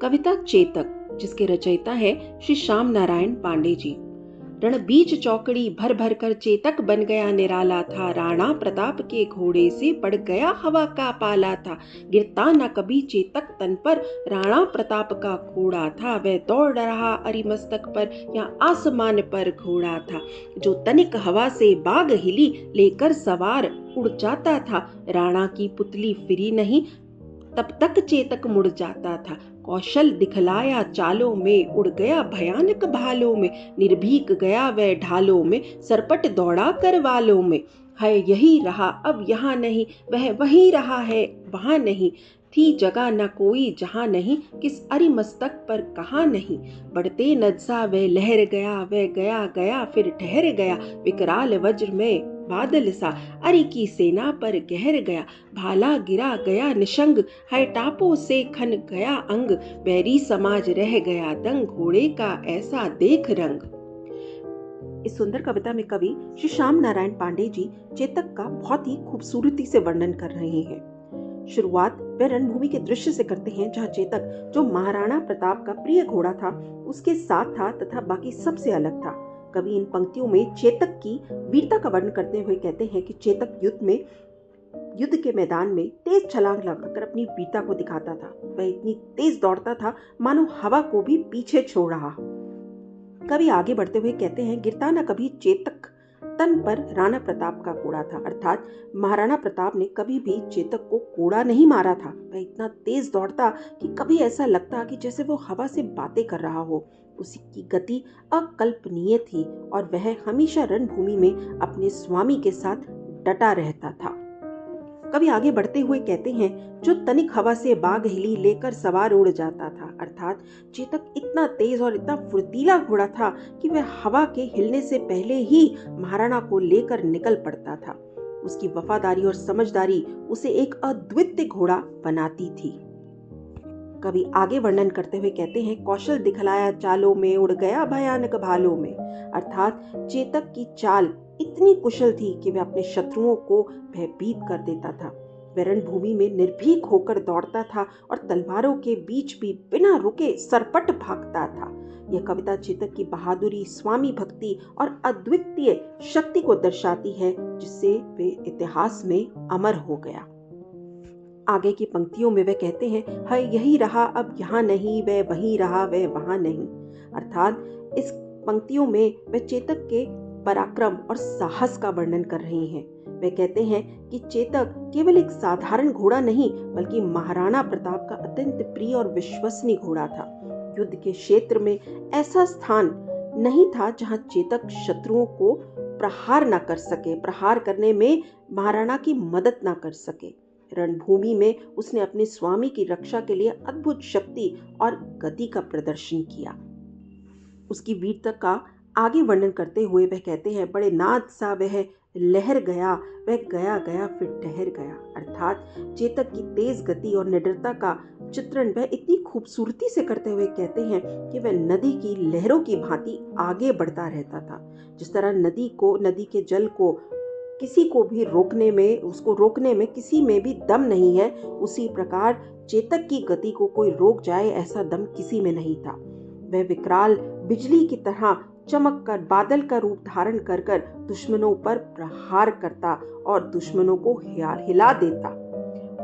कविता चेतक, जिसके रचयिता है श्री श्याम नारायण पांडे जी। रण बीच चौकड़ी भर भर कर चेतक बन गया निराला था। राणा प्रताप के घोड़े से पड़ गया हवा का पाला था। गिरता न कभी चेतक तन पर, राणा प्रताप का घोड़ा था। वह दौड़ रहा अरिमस्तक पर या आसमान पर घोड़ा था। जो तनिक हवा से बाग हिली, लेकर सवार उड़ जाता था। राणा की पुतली फिरी नहीं, तब तक चेतक मुड़ जाता था। कौशल दिखलाया चालों में, उड़ गया भयानक भालों में। निर्भीक गया वह ढालों में, सरपट दौड़ा कर वालों में। है यही रहा अब यहाँ नहीं, वह वहीं रहा है वहाँ नहीं। थी जगह न कोई जहाँ नहीं, किस अरिमस्तक पर कहाँ नहीं। बढ़ते नजसा वह लहर गया, वह गया गया फिर ठहर गया। विकराल वज्र में बादल सा, अरि की सेना पर गहर गया। भाला गिरा गया निशंग, है टापों से खन गया अंग। बैरी समाज रह गया दंग, घोड़े का ऐसा देख रंग। इस सुंदर कविता में कवि श्री श्याम नारायण पांडे जी चेतक का बहुत ही खूबसूरती से वर्णन कर रहे हैं। शुरुआत वे रणभूमि के दृश्य से करते हैं, जहाँ चेतक, जो महाराणा प्रताप का प्रिय घोड़ा था, उसके साथ था तथा बाकी सबसे अलग था। कवि इन पंक्तियों में चेतक की वीरता का वर्णन करते हुए कहते हैं कि चेतक युद्ध के मैदान में तेज छलांग लगाकर अपनी वीरता को दिखाता था। वह इतनी तेज दौड़ता था मानो हवा को भी पीछे छोड़ रहा। कवि आगे बढ़ते हुए कहते हैं, गिरता न कभी चेतक तन पर राणा प्रताप का कोड़ा था। अर्थात महाराणा प्रताप ने कभी भी चेतक को कोड़ा नहीं मारा था। वह इतना तेज दौड़ता कि कभी ऐसा लगता कि जैसे वो हवा से बातें कर रहा हो। उसकी गति अकल्पनीय थी और वह हमेशा रणभूमि में अपने स्वामी के साथ डटा रहता था। कभी आगे बढ़ते हुए कहते हैं, जो तनिक हवा से बाग हिली, लेकर सवार उड़ जाता था। अर्थात चेतक इतना तेज और इतना फुर्तीला घोड़ा था कि वह हवा के हिलने से पहले ही महाराणा को लेकर निकल पड़ता था। उसकी वफादारी और समझदारी उसे एक अद्वितीय घोड़ा बनाती थी। कवि आगे वर्णन करते हुए कहते हैं, कौशल दिखलाया चालों में, उड़ गया भयानक भालों में। अर्थात चेतक की चाल इतनी कुशल थी कि वह अपने शत्रुओं को भयभीत कर देता था। वह रणभूमि में निर्भीक होकर दौड़ता था और तलवारों के बीच भी बिना रुके सरपट भागता था। यह कविता चेतक की बहादुरी, स्वामी भक्ति और अद्वितीय शक्ति को दर्शाती है, जिससे वे इतिहास में अमर हो गया। आगे की पंक्तियों में वे कहते हैं, है यही रहा अब यहाँ नहीं, वह वहीं रहा वह वहाँ नहीं। अर्थात इस पंक्तियों में वे चेतक के पराक्रम और साहस का वर्णन कर रहे हैं। वे कहते हैं कि चेतक केवल एक साधारण घोड़ा नहीं, बल्कि महाराणा प्रताप का अत्यंत प्रिय और विश्वसनीय घोड़ा था। युद्ध के क्षेत्र में ऐसा स्थान नहीं था जहां चेतक शत्रुओं को प्रहार करने में महाराणा की मदद ना कर सके। रणभूमि में उसने अपने स्वामी की रक्षा के लिए अद्भुत शक्ति और गति का प्रदर्शन किया। उसकी वीरता का आगे वर्णन करते हुए वह कहते हैं, बड़े नाद सा वह लहर गया, वह गया गया फिर ठहर गया। अर्थात चेतक की तेज गति और निडरता का चित्रण वह इतनी खूबसूरती से करते हुए कहते हैं कि वह नदी की लहरों की भांति आगे बढ़ता रहता था। जिस तरह नदी के जल को किसी को भी रोकने में किसी में भी दम नहीं है, उसी प्रकार चेतक की गति को कोई रोक जाए ऐसा दम किसी में नहीं था। वह विकराल बिजली की तरह चमक कर बादल का रूप धारण कर कर दुश्मनों पर प्रहार करता और दुश्मनों को हिला देता।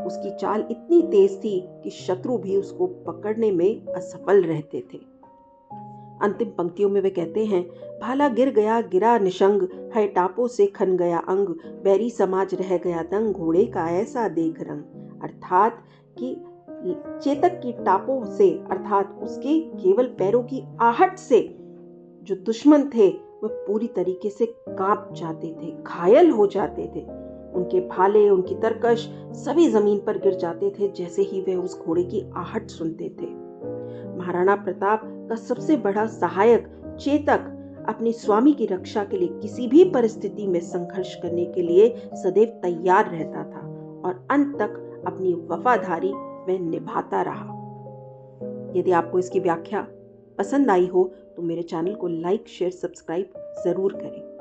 उसकी चाल इतनी तेज थी कि शत्रु भी उसको पकड़ने में असफल रहते थे। अंतिम पंक्तियों में वे कहते हैं, भाला गिर गया गिरा निशंग, है टापों से खन गया अंग। बैरी समाज रह गया दंग, घोड़े का ऐसा देख रंग। अर्थात कि चेतक की टापों से, अर्थात उसके केवल पैरों की आहट से जो दुश्मन थे वह पूरी तरीके से कांप जाते थे, घायल हो जाते थे। उनके भाले, उनकी तरकश सभी जमीन पर गिर जाते थे जैसे ही वे उस घोड़े की आहट सुनते थे। महाराणा प्रताप का सबसे बड़ा सहायक चेतक अपने स्वामी की रक्षा के लिए किसी भी परिस्थिति में संघर्ष करने के लिए सदैव तैयार रहता था और अंत तक अपनी वफादारी वह निभाता रहा। यदि आपको इसकी व्याख्या पसंद आई हो तो मेरे चैनल को लाइक, शेयर, सब्सक्राइब जरूर करें।